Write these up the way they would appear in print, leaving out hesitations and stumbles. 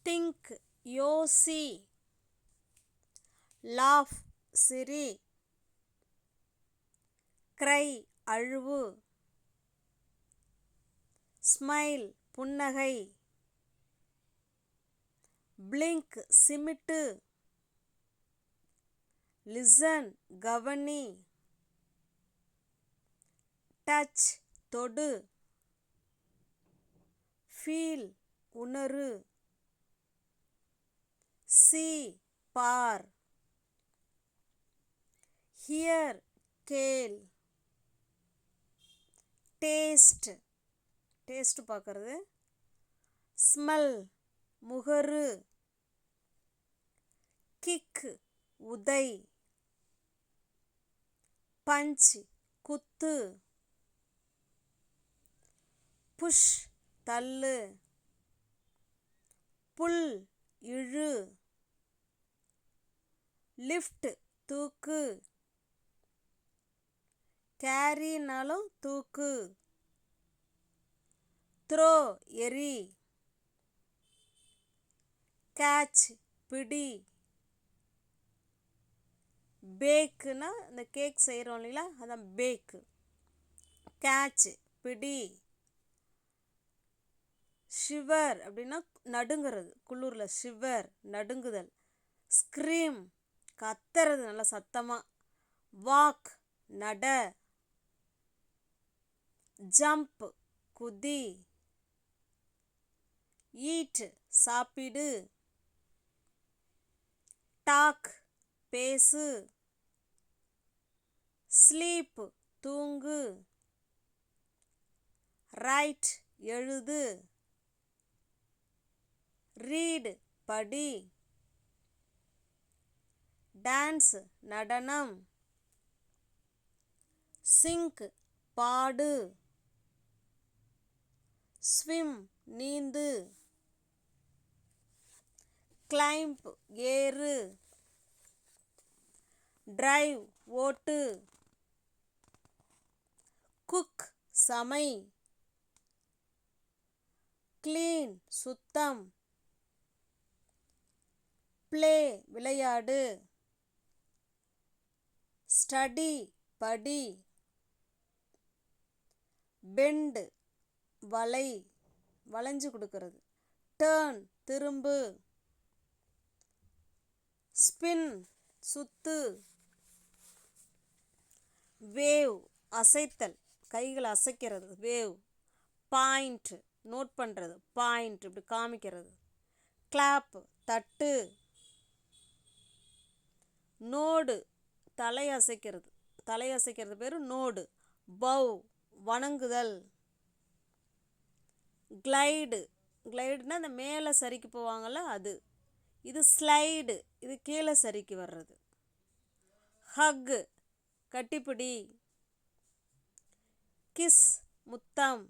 Think யோசி, laugh சிரி, cry அழுவு, smile புன்னகை, blink சிமிட்டு, listen கவனி, டச் தொடு, ஃபீல் உணரு, சீ பார், ஹியர் கேள், டேஸ்ட் டேஸ்ட் பார்க்கறது, ஸ்மெல் முகரு, கிக் உதை, பஞ்ச் குத்து, புஷ் தள்ளு, புல் இழு, லிஃப்ட் தூக்கு, கேரினாலும் தூக்கு, த்ரோ எரி, கேட்ச் பிடி, பேக்குனா இந்த கேக் செய்கிறோம் இல்லைங்களா அதான் பேக்கு, கேட்ச் பிடி, ஷிவர் அப்படின்னா நடுங்கிறது, குளிரில் ஷிவர் நடுங்குதல், ஸ்க்ரீம் கத்துறது நல்லா சத்தமாக, வாக் நட, ஜம்ப் குதி, ஈட் சாப்பிடு, டாக் பேசு, ஸ்லீப் தூங்கு, ரைட் எழுது, ரீட் படி, டான்ஸ் நடனம், சிங்க் பாடு, ஸ்விம் நீந்து, கிளைம்ப் ஏறு, டிரைவ் ஓட்டு, குக் சமை, கிளீன் சுத்தம், ப்ளே விளையாடு, ஸ்டடி படி, பெண்ட் வளை வளைஞ்சு கொடுக்கறது, டேர்ன் திரும்பு, ஸ்பின் சுத்து, வேவ் அசைத்தல் கைகளை அசைக்கிறது வேவ், பாயிண்ட் நோட் பண்ணுறது, பாயிண்ட் இப்படி காமிக்கிறது, கிளாப் தட்டு, நோடு தலையசைக்கிறது பேர் நோடு, பவ் வணங்குதல், கிளைடுனா அந்த மேலே சரிக்கு போவாங்கள்ல அது, இது ஸ்லைடு இது கீழே சரிக்கு வர்றது, ஹக் கட்டிப்பிடி, கிஸ் முத்தம்,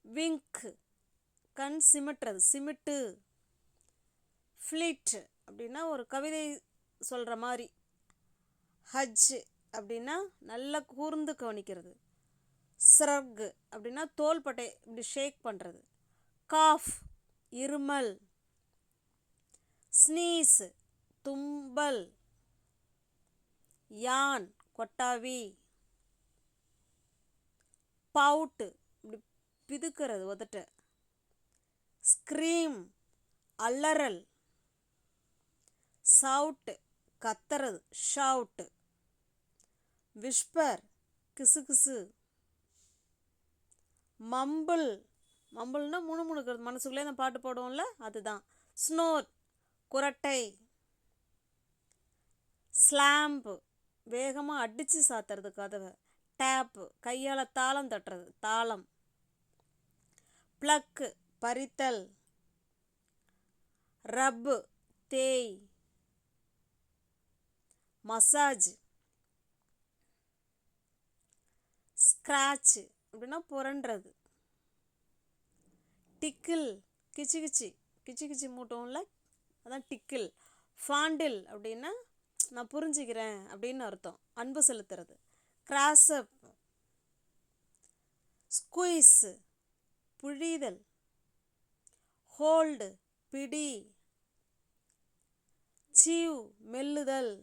விங்க் கண் சிமிட்டுறது சிமிட்டு, ஃப்ளிட் அப்படின்னா ஒரு கவிதை சொல்கிற மாதிரி, ஹஜ் அப்படின்னா நல்லா கூர்ந்து கவனிக்கிறது, ஸ்ரக் அப்படின்னா தோள்பட்டை இப்படி ஷேக் பண்ணுறது, காஃப் இருமல், ஸ்னீஸ் தும்பல், யான் கொட்டாவி, பவுட்டு இப்படி பிதுக்கிறது உதட்ட, ஸ்க்ரீம் அலறல், சவுட் கத்துறது ஷவுட், விஸ்பர் கிசுகிசு, மம்பிள்னா முணுமுணுக்கிறது மனசுக்குள்ளே அந்த பாட்டு போடுவோம்ல அதுதான், ஸ்னோர் குரட்டை, ஸ்லாம்ப் வேகமாக அடித்து சாத்துறது கதவை, டேப்பு கையால் தாளம் தட்டுறது தாளம், ப்ளக்கு பறித்தல், ரப்பு தேய், மசாஜ், ஸ்க்ராட்ச் அப்படின்னா புரண்டுறது, டிக்கிள் கிச்சு கிச்சு மூட்டோம்ல அதான் டிக்கிள், ஃபாண்டில் அப்படின்னா நான் புரிஞ்சுக்கிறேன் அப்படின்னு அர்த்தம் அன்பு செலுத்துறது, கிராஸ்அப், ஸ்குயிஸ் புழிதல், ஹோல்டு பிடி, சீவ் மெல்லுதல்,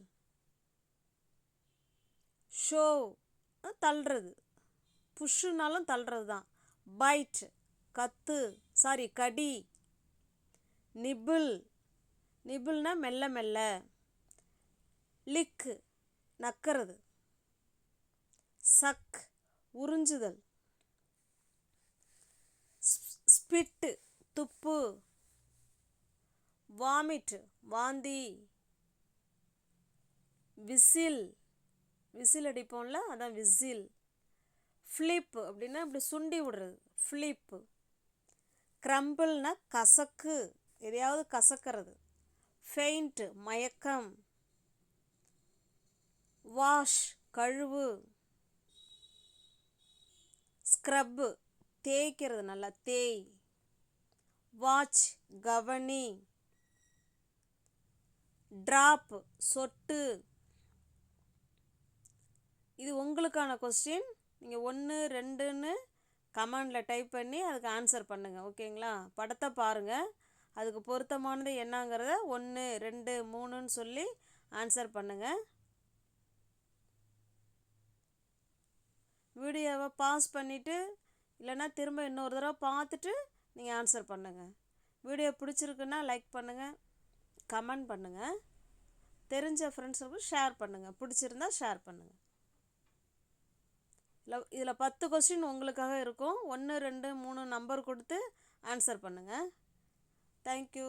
ஷோவ் தள்ளுறது, புஷ்ஷுனாலும் தள்ளுறது தான். பைட் கடி, நிபிள் நிபிள்னா மெல்ல மெல்ல, லிக் நக்கிறது, சக் உறிஞ்சுதல், ஸ்பிட் துப்பு, வாமிட் வாந்தி, விசில் அடிப்போம்ல அதான் விசில், ஃப்ளிப் அப்படின்னா இப்படி சுண்டி விடுறது ஃப்ளிப்பு, கிரம்பிள்னா கசக்கு எதையாவது கசக்கிறது, ஃபெயிண்ட் மயக்கம், வாஷ் கழுவு, ஸ்க்ரப்பு தேய்க்கிறது நல்லா தேய், வாட்ச் கவனி, ட்ராப் சொட்டு. இது உங்களுக்கான கொஸ்டின். நீங்கள் 1 2ன்னு கமெண்டில் டைப் பண்ணி அதுக்கு ஆன்சர் பண்ணுங்கள். ஓகேங்களா? படத்தை பாருங்கள், அதுக்கு பொருத்தமானது என்னங்கிறத 1 2 3ன்னு சொல்லி ஆன்சர் பண்ணுங்கள். வீடியோவை பாஸ் பண்ணிவிட்டு இல்லைன்னா திரும்ப இன்னொரு தடவை பார்த்துட்டு நீங்கள் ஆன்சர் பண்ணுங்கள். வீடியோ பிடிச்சிருக்குன்னா லைக் பண்ணுங்கள், கமெண்ட் பண்ணுங்கள், தெரிஞ்ச ஃப்ரெண்ட்ஸுக்கு ஷேர் பண்ணுங்கள், பிடிச்சிருந்தா ஷேர் பண்ணுங்கள். இதில் 10 கொஸ்டின் உங்களுக்காக இருக்கும். 1 2 3 நம்பர் கொடுத்து ஆன்சர் பண்ணுங்கள். தேங்க்யூ.